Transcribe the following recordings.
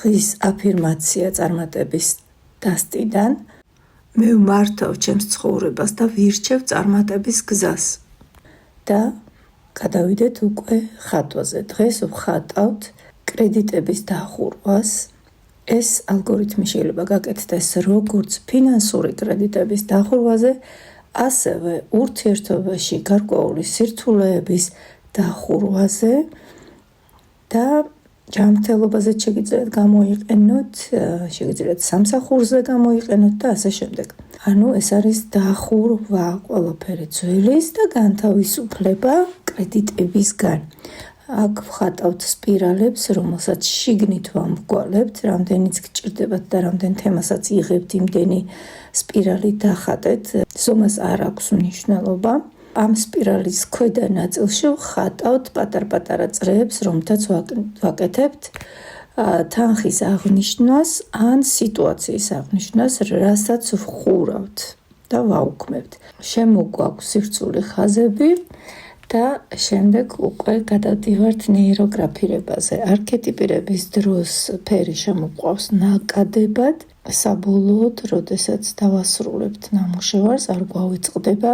დღის აფირმაცია წარმატების დასტიდან. მე ვმართავ ჩემს ცხოვრებას და ვირჩევ წარმატების გზას. და გადავიდეთ უკვე ხატვაზე. დღეს ვხატავთ კრედიტების დახურვას. ეს ალგორითმი შეიძლება გაკეთდეს როგორც ფინანსური კრედიტების დახურვაზე, ასევე ურთიერთობაში გარკვეული სირთულეების დახურვაზე და ჯანმრთელობაზე შეგიძლიათ გამოიყენოთ, შეგიძლიათ სამსახურზე გამოიყენოთ და ასე შემდეგ. ანუ ეს არის დახურვა ყველაფერი ძვლის და განთავისუფლება კრედიტებისგან. აქ ვხატავთ სპირალებს, რომელსაც შიგნით ვამრგვალებთ, რამდენიც გჭირდებათ და რამდენ თემასაც იღებთ, იმდენი სპირალი დახატეთ. ზომას არ აქვს მნიშვნელობა. ამ სპირალის ქვედა ნაწილში ვხატავთ პატარ-პატარა წრეებს, რომლითაც ვაკეთებთ თანხის აღნიშვნას ან სიტუაციის აღნიშვნას, რასაც ვხურავთ და ვაუქმებთ. შემოგვაქვს სივრცული ხაზები და შემდეგ უკვე გადავდივართ ნეიროგრაფირებაზე. არქეტიპირების დროს ფერი შემოგვყავს ნაკადებად, საბოლოოდ, როდესაც დავასრულებთ ნამუშევარს, არ გვავიწყდება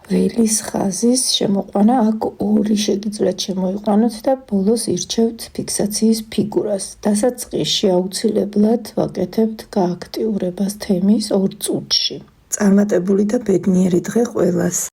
ველის ხაზის შემოყვანა. აქ 2 შეგიძლიათ შემოიყვანოთ და ბოლოს ირჩევთ ფიქსაციის ფიგურას. დასაწყისში აუცილებლად ვაკეთებთ გააქტიურებას თემის 2 წუთში. წარმატებული და ბედნიერი დღე ყველას!